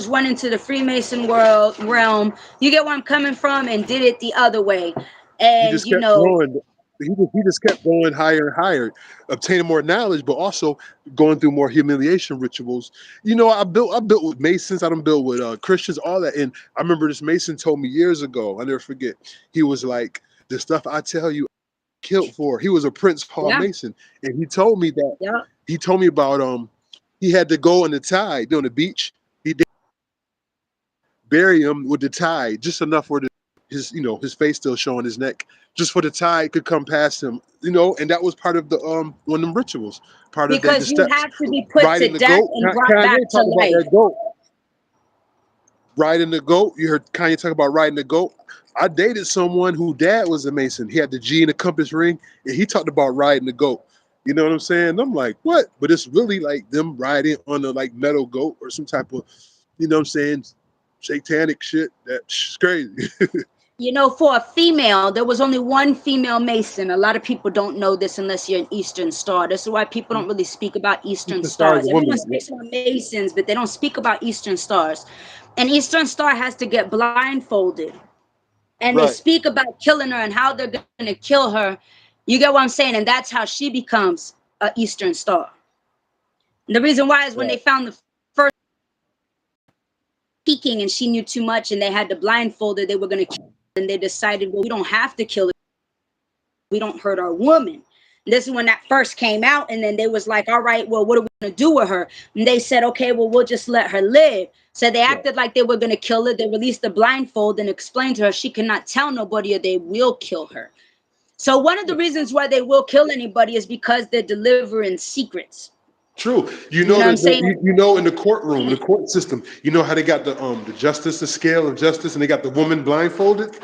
Speaker 2: went into the Freemason realm. You get where I'm coming from, and did it the other way. And
Speaker 3: he just kept going. He just kept going higher and higher, obtaining more knowledge, but also going through more humiliation rituals. I built with Masons. I done built with Christians, all that. And I remember this Mason told me years ago. I never forget. He was like, "The stuff I tell you, I killed for." He was a Prince Paul Mason, and he told me that.
Speaker 2: Yeah.
Speaker 3: He told me about he had to go on the tide on the beach. He did bury him with the tide, just enough where his face still showing his neck, just for the tide could come past him, and that was part of the one of them rituals. Part
Speaker 2: because
Speaker 3: of the steps.
Speaker 2: Have to be put to death and brought back to life.
Speaker 3: That goat. Riding the goat. You heard Kanye talk about riding the goat. I dated someone whose dad was a Mason. He had the G and the compass ring, and he talked about riding the goat. You know what I'm saying? I'm like, what? But it's really like them riding on a metal goat or some type of, what I'm saying, satanic shit. That's crazy.
Speaker 2: For a female, there was only one female Mason. A lot of people don't know this unless you're an Eastern Star. This is why people don't really speak about Eastern Stars. Everyone speaks about Masons, but they don't speak about Eastern Stars. An Eastern Star has to get blindfolded. And they speak about killing her and how they're going to kill her. You get what I'm saying? And that's how she becomes an Eastern Star. And the reason why is when they found the first peeking and she knew too much and they had to blindfold her, they were going to kill her. And they decided, well, we don't have to kill her. We don't hurt our woman. And this is when that first came out. And then they was like, all right, well, what are we going to do with her? And they said, okay, well, we'll just let her live. So they acted like they were going to kill her. They released the blindfold and explained to her she cannot tell nobody or they will kill her. So one of the reasons why they will kill anybody is because they're delivering secrets.
Speaker 3: True. You know in the courtroom, the court system, how they got the justice, the scale of justice, and they got the woman blindfolded?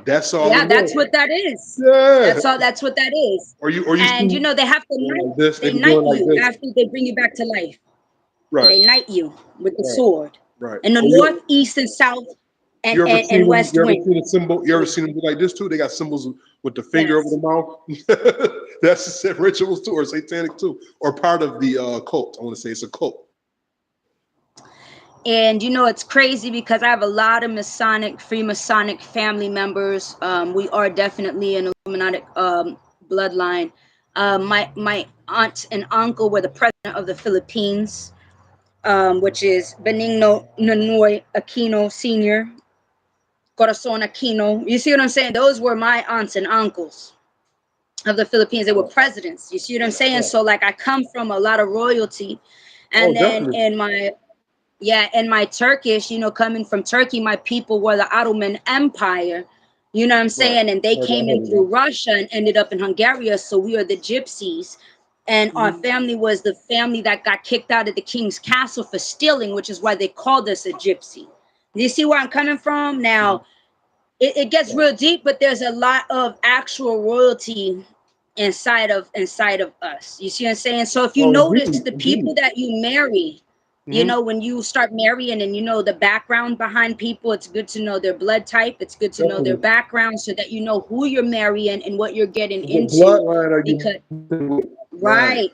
Speaker 3: That's all.
Speaker 2: Yeah, that's what that is.
Speaker 3: Yeah.
Speaker 2: That's what that is.
Speaker 3: Or you
Speaker 2: and they have to knight you after they bring you back to life. Right. They knight you with the sword.
Speaker 3: Right.
Speaker 2: In the north, east, and south, and west wind.
Speaker 3: You ever seen a symbol? You ever seen them do like this too? They got symbols with the finger over the mouth. That's rituals too, or satanic too, or part of the cult. I want to say it's a cult.
Speaker 2: And it's crazy because I have a lot of Freemasonic family members. We are definitely an Illuminati bloodline. My aunt and uncle were the president of the Philippines, which is Benigno Ninoy Aquino Sr., Corazon Aquino. You see what I'm saying? Those were my aunts and uncles of the Philippines. They were presidents. You see what I'm saying? Yeah. So I come from a lot of royalty. And then definitely. in my Turkish, coming from Turkey, my people were the Ottoman Empire. You know what I'm saying? Right. And they came in through Russia and ended up in Hungary. So we are the gypsies. And our family was the family that got kicked out of the king's castle for stealing, which is why they called us a gypsy. You see where I'm coming from? Now, it gets real deep, but there's a lot of actual royalty inside of us. You see what I'm saying? So if you notice the people that you marry, when you start marrying and the background behind people, it's good to know their blood type. It's good to know their background so that you know who you're marrying and what you're getting into. Right.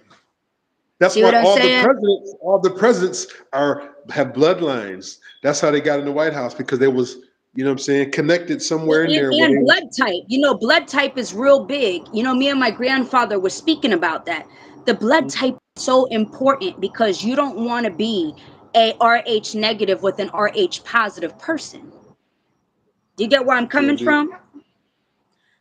Speaker 3: That's why all the presidents are have bloodlines. That's how they got in the White House, because they was, you know what I'm saying, connected somewhere in there where
Speaker 2: And
Speaker 3: they was.
Speaker 2: blood type, blood type is real big. Me and my grandfather were speaking about that. The blood type is so important because you don't want to be a RH negative with an RH positive person. Do you get where I'm
Speaker 3: Sure
Speaker 2: coming
Speaker 3: do.
Speaker 2: from?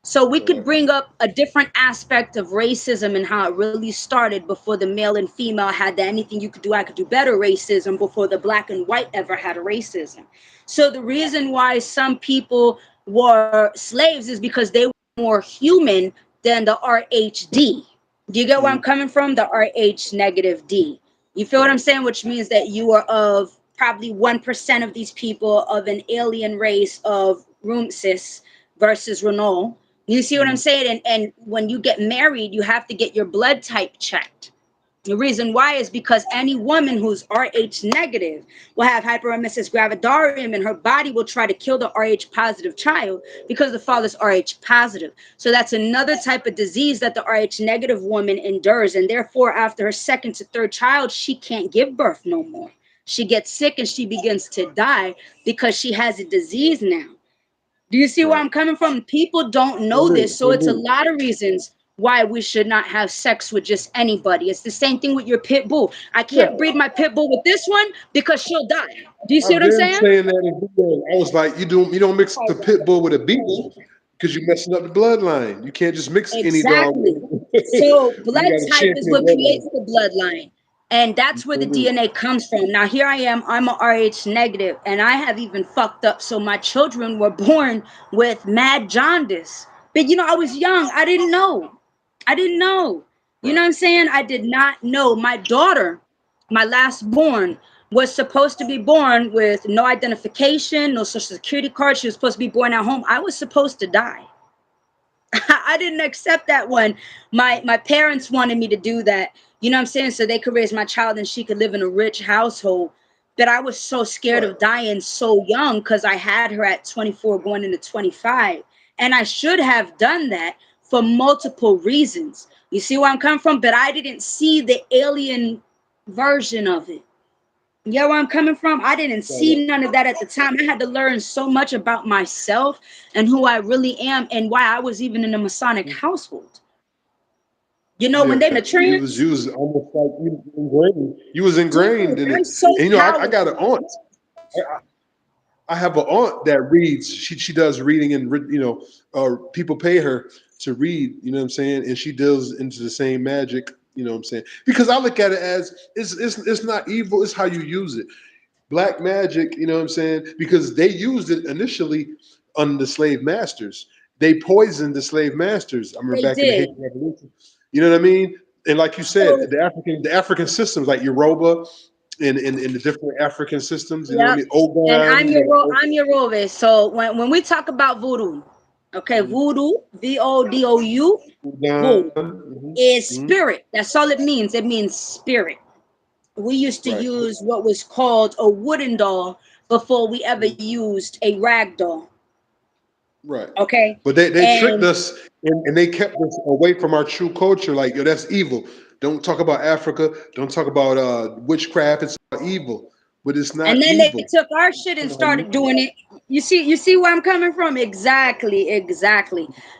Speaker 2: So we could
Speaker 3: Correct.
Speaker 2: bring up a different aspect of racism and how it really started before the male and female had the anything you could do, I could do better racism, before the black and white ever had racism. So the reason why some people were slaves is because they were more human than the RHD. Do you get where I'm
Speaker 3: Mhm.
Speaker 2: coming from? The RH negative D. You feel what I'm
Speaker 3: Right.
Speaker 2: saying? Which means that you are of probably 1% of these people of an alien race of Roomsis versus Renault. You see what I'm
Speaker 3: Mhm.
Speaker 2: saying? And when you get married, you have to get your blood type checked. The reason why is because any woman who's RH negative will have hyperemesis gravidarum, and her body will try to kill the RH positive child because the father's RH positive. So that's another type of disease that the RH negative woman endures. And therefore, after her second to third child, she can't give birth no more. She gets sick and she begins to die because she has a disease now. Do you see where
Speaker 3: Right.
Speaker 2: I'm coming from? People don't
Speaker 3: Sure
Speaker 2: know this.
Speaker 3: do.
Speaker 2: So
Speaker 3: Sure
Speaker 2: it's a
Speaker 3: do.
Speaker 2: lot of reasons why we should not have sex with just anybody. It's the same thing with your pit bull. I
Speaker 3: Yeah,
Speaker 2: can't breed my pit bull with this one because she'll die. Do you see
Speaker 3: I've
Speaker 2: what I'm
Speaker 3: been
Speaker 2: saying?
Speaker 3: saying that in videos. I was like, you don't mix a pit bull with a beagle because you're messing up the bloodline. You can't just mix any dog.
Speaker 2: Exactly. So blood
Speaker 3: You got a
Speaker 2: type is
Speaker 3: champion
Speaker 2: what
Speaker 3: bloodline.
Speaker 2: creates the bloodline. And
Speaker 3: You
Speaker 2: that's where the
Speaker 3: sure do.
Speaker 2: DNA comes from. Now here I am, I'm a RH negative, and I have even fucked up. So my children were born with mad jaundice. But I was young. I didn't know. I didn't know. You know
Speaker 3: Right.
Speaker 2: what I'm saying? I did not know. My daughter, my last born, was supposed to be born with no identification, no social security card. She was supposed to be born at home. I was supposed to die. I didn't accept that one. My parents wanted me to do that. You know what I'm saying? So they could raise my child and she could live in a rich household. But I was so scared
Speaker 3: Right.
Speaker 2: of dying so young because I had her at 24 going into 25. And I should have done that for multiple reasons. You see where I'm coming from? But I didn't see the alien version of it. You know where I'm coming from? I didn't
Speaker 3: Right.
Speaker 2: see none of that at the time. I had to learn so much about myself and who I really am and why I was even in a Masonic household. When
Speaker 3: Yeah,
Speaker 2: they in the
Speaker 3: you
Speaker 2: trance,
Speaker 3: was almost like you ingrained. You was
Speaker 2: dude,
Speaker 3: ingrained in
Speaker 2: I'm
Speaker 3: it,
Speaker 2: so
Speaker 3: and I got an
Speaker 2: powerful.
Speaker 3: aunt. I have an aunt that reads. She does reading, and people pay her to read. You know what I'm saying? And she deals into the same magic. You know what I'm saying? Because I look at it as it's not evil. It's how you use it. Black magic. You know what I'm saying? Because they used it initially on the slave masters. They poisoned the slave masters. I remember
Speaker 2: They
Speaker 3: back in the
Speaker 2: did.
Speaker 3: Haitian Revolution. You know what I mean? And like you said,
Speaker 2: So,
Speaker 3: the African systems like Yoruba and the different African systems. You know what I
Speaker 2: yep.
Speaker 3: mean?
Speaker 2: And
Speaker 3: Ogan. You know,
Speaker 2: I'm your Rove. So when we talk about voodoo, okay, voodoo, VODOU, voodoo
Speaker 3: Ogan.
Speaker 2: is spirit. That's all it means. It means spirit. We used to
Speaker 3: Right.
Speaker 2: use what was called a wooden doll before we ever
Speaker 3: Mhm.
Speaker 2: used a rag doll.
Speaker 3: Right.
Speaker 2: Okay.
Speaker 3: But they tricked
Speaker 2: And
Speaker 3: us and they kept us away from our true culture. Like, yo, that's evil. Don't talk about Africa. Don't talk about witchcraft. It's evil. But it's not
Speaker 2: then they
Speaker 3: evil.
Speaker 2: took our shit
Speaker 3: You
Speaker 2: and
Speaker 3: know what I mean?
Speaker 2: started doing it. You see where I'm coming from? Exactly.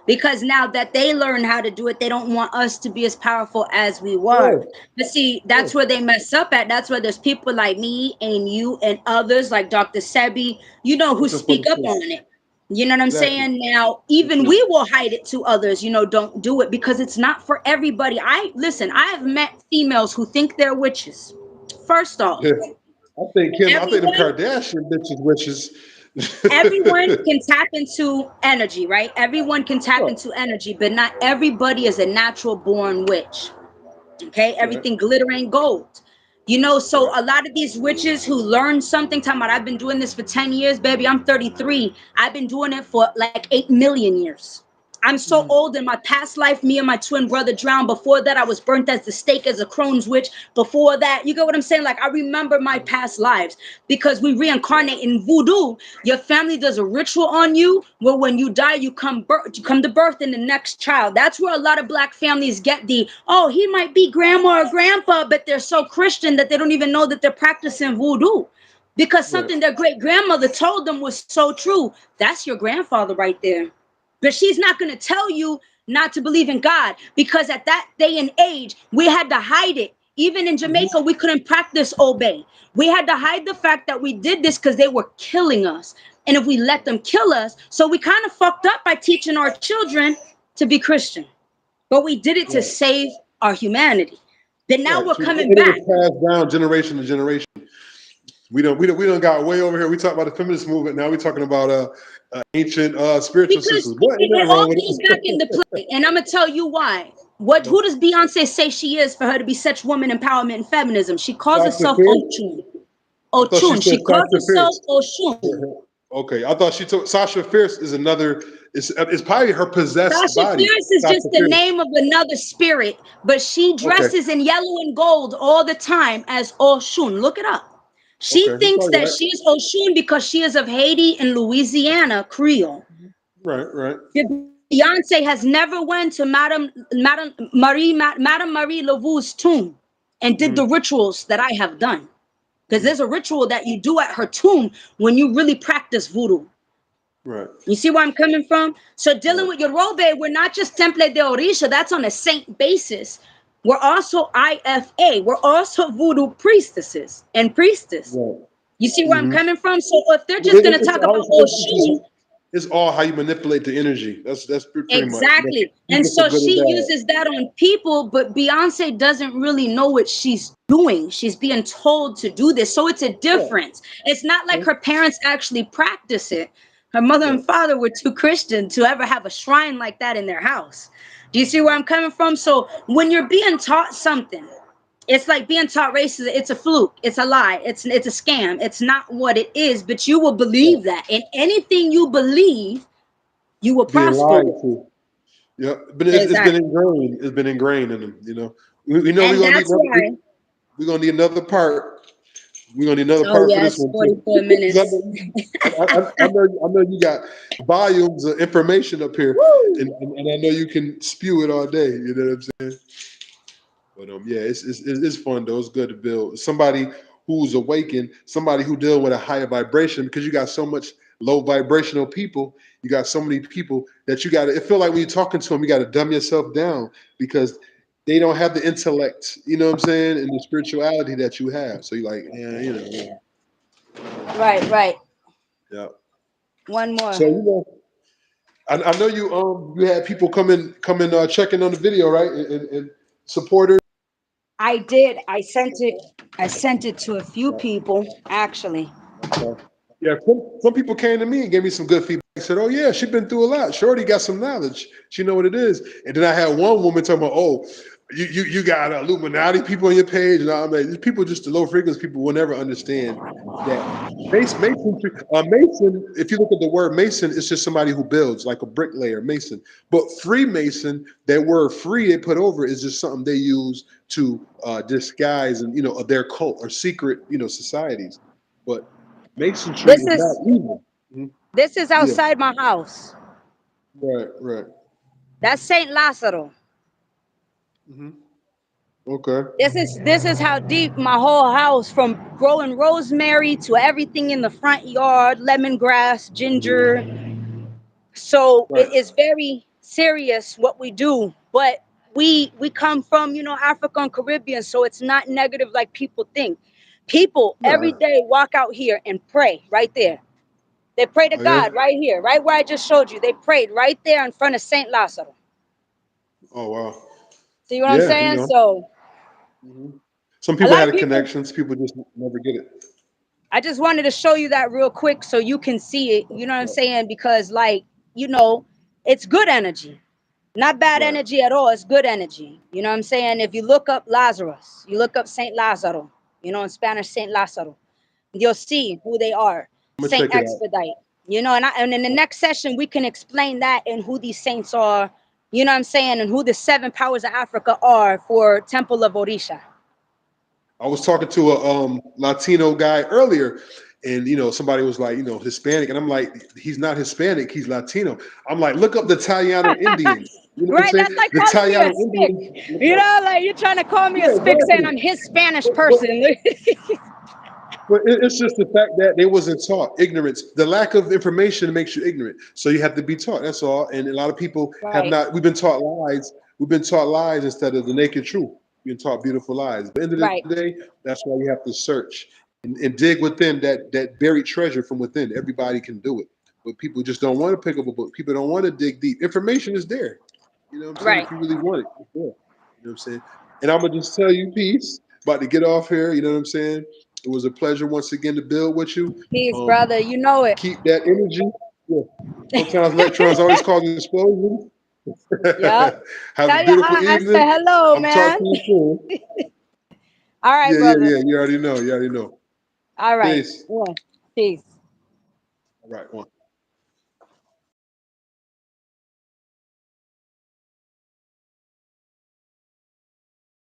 Speaker 2: Because now that they learn how to do it, they don't want us to be as powerful as we were.
Speaker 3: Sure.
Speaker 2: But see,
Speaker 3: Sure.
Speaker 2: that's where they mess up at. That's where there's people like me and you and others like Dr. Sebi, who
Speaker 3: That's what
Speaker 2: speak
Speaker 3: it
Speaker 2: up
Speaker 3: is.
Speaker 2: on it. You know what I'm
Speaker 3: Exactly.
Speaker 2: saying? Now,
Speaker 3: That's
Speaker 2: even
Speaker 3: it.
Speaker 2: we will hide it to others, don't do it because it's not for everybody. I have met females who think they're witches. First off,
Speaker 3: Yeah. I think them
Speaker 2: everyone
Speaker 3: Kardashian bitches witches.
Speaker 2: everyone can tap into energy, right? Everyone can tap
Speaker 3: Right.
Speaker 2: into energy, but not everybody is a natural born witch. Okay,
Speaker 3: Right.
Speaker 2: everything glitter ain't gold. So
Speaker 3: Right.
Speaker 2: a lot of these witches who learn something, talking about I've been doing this for 10 years, baby. I'm 33. I've been doing it for like 8 million years. I'm so old. In my past life, me and my twin brother drowned. Before that, I was burnt as the stake as a crone's witch. Before that, you get what I'm saying? Like, I remember my past lives because we reincarnate in voodoo. Your family does a ritual on you where when you die, you come to birth in the next child. That's where a lot of Black families get oh, he might be grandma or grandpa, but they're so Christian that they don't even know that they're practicing voodoo. Because something their great grandmother told them was so true. That's your grandfather right there. But she's not going to tell you not to believe in God, because at that day and age, we had to hide it. Even in Jamaica, we couldn't practice obey. We had to hide the fact that we did this because they were killing us. And if we let them kill us, so we kind of fucked up by teaching our children to be Christian. But we did it to save our humanity. Then now we're coming back.
Speaker 3: It was passed down generation to generation. We don't got way over here. We talk about the feminist movement. Now we're talking about ancient spiritual systems. What is
Speaker 2: It
Speaker 3: wrong
Speaker 2: all
Speaker 3: with
Speaker 2: goes back into play, and I'm gonna tell you why. Who does Beyonce say she is for her to be such woman empowerment and feminism? She calls herself Ochun. Ochun. She calls herself Oshun.
Speaker 3: Okay, I thought she took Sasha Fierce is another. It's probably her possessed
Speaker 2: Sasha
Speaker 3: body.
Speaker 2: Fierce is just the name of another spirit, but she dresses in yellow and gold all the time as Oshun. Look it up. She thinks that she's Oshun because she is of Haiti and Louisiana Creole.
Speaker 3: Right.
Speaker 2: Beyonce has never went to Madame Marie Laveau's tomb and did the rituals that I have done. Because there's a ritual that you do at her tomb when you really practice voodoo.
Speaker 3: Right.
Speaker 2: You see where I'm coming from? So dealing with Yoruba, we're not just Temple de Orisha. That's on a saint basis. We're also IFA. We're also voodoo priestesses and priestess.
Speaker 3: Right.
Speaker 2: You see where I'm coming from? So if they're just going to talk about Oshun,
Speaker 3: it's all how you manipulate the energy. That's pretty
Speaker 2: exactly.
Speaker 3: much.
Speaker 2: And so she uses that on people, but Beyonce doesn't really know what she's doing. She's being told to do this. So it's a difference. It's not like her parents actually practice it. Her mother and father were too Christian to ever have a shrine like that in their house. Do you see where I'm coming from? So when you're being taught something, it's like being taught racism. It's a fluke. It's a lie. It's a scam. It's not what it is, but you will believe that. And anything you believe, you will prosper.
Speaker 3: Yeah, but it's been ingrained. It's been ingrained in them. You know, we know we're gonna need another part. We're gonna need another part for this one.
Speaker 2: 44 minutes.
Speaker 3: I know you got volumes of information up here, and I know you can spew it all day. You know what I'm saying? But yeah, it's fun though. It's good to build somebody who's awakened, somebody who deal with a higher vibration, because you got so much low vibrational people. You got so many people that you got to. It feel like when you're talking to them, you got to dumb yourself down because they don't have the intellect. You know what I'm saying, and the spirituality that you have. So you're like, yeah, you know.
Speaker 2: Right.
Speaker 3: Yeah.
Speaker 2: One more.
Speaker 3: So you know, I know you had people come in checking on the video, right, and supporters.
Speaker 2: I did. I sent it to a few people actually.
Speaker 3: Okay. Yeah, some people came to me and gave me some good feedback. Said, "Oh yeah, she's been through a lot. Shorty got some knowledge. She know what it is." And then I had one woman talking about, "Oh, you got Illuminati people on your page," and I'm like, people just the low frequency people will never understand that. Mason. If you look at the word Mason, it's just somebody who builds, like a bricklayer, Mason. But Freemason, that word "free" they put over is just something they use to disguise and their cult or secret societies. But Masonry is not evil.
Speaker 2: This is outside my house.
Speaker 3: Right.
Speaker 2: That's Saint Lazaro.
Speaker 3: Okay.
Speaker 2: This is how deep my whole house, from growing rosemary to everything in the front yard, lemongrass, ginger. So it is very serious what we do, but we come from Africa and Caribbean, so it's not negative like people think. People every day walk out here and pray right there. They pray to God right here, right where I just showed you. They prayed right there in front of Saint Lazaro.
Speaker 3: Oh wow.
Speaker 2: See what I'm saying? So
Speaker 3: some people had connections. People just never get it.
Speaker 2: I just wanted to show you that real quick so you can see it. You know what I'm saying? Because it's good energy. Not bad energy at all. It's good energy. You know what I'm saying? If you look up Lazarus, you look up Saint Lazaro, in Spanish, Saint Lazaro, you'll see who they are.
Speaker 3: I'm gonna
Speaker 2: Saint
Speaker 3: check it out.
Speaker 2: Expedite. You know, and in the next session we can explain that and who these saints are, you know what I'm saying, and who the 7 powers of Africa are for Temple of Orisha.
Speaker 3: I was talking to a Latino guy earlier, and somebody was like, Hispanic, and I'm like, he's not Hispanic, he's Latino. I'm like, look up the Italiano Indians. You know what I'm
Speaker 2: Right,
Speaker 3: saying?
Speaker 2: that's like
Speaker 3: The
Speaker 2: calling me a
Speaker 3: Italiano
Speaker 2: spick.
Speaker 3: Indians.
Speaker 2: You know, like you're trying to call me a
Speaker 3: Yeah,
Speaker 2: spick saying
Speaker 3: exactly.
Speaker 2: I'm his Spanish
Speaker 3: But
Speaker 2: person.
Speaker 3: it's just the fact that they wasn't taught. Ignorance, the lack of information makes you ignorant. So you have to be taught. That's all. And a lot of people have
Speaker 2: Right,
Speaker 3: not. We've been taught lies. We've been taught lies instead of the naked truth. We've been taught beautiful lies. But at the end of
Speaker 2: right,
Speaker 3: the day, that's why you have to search and dig within that buried treasure from within. Everybody can do it, but people just don't want to pick up a book. People don't want to dig deep. Information is there. You know what I'm saying?
Speaker 2: right.
Speaker 3: If you really want it, it's there. You know what I'm saying? And I'm gonna just tell you, peace. About to get off here. You know what I'm saying? It was a pleasure once again to build with you.
Speaker 2: Peace, brother. You know it.
Speaker 3: Keep that energy. Yeah. Sometimes electrons always cause explosions.
Speaker 2: Yep.
Speaker 3: Have a
Speaker 2: Tell your
Speaker 3: beautiful
Speaker 2: aunt I
Speaker 3: evening.
Speaker 2: said hello,
Speaker 3: I'm talking
Speaker 2: man.
Speaker 3: to you soon.
Speaker 2: All right,
Speaker 3: Yeah, yeah,
Speaker 2: brother.
Speaker 3: yeah. You already know. You already know.
Speaker 2: All right.
Speaker 3: Peace.
Speaker 2: Yeah. Peace.
Speaker 3: All right, one.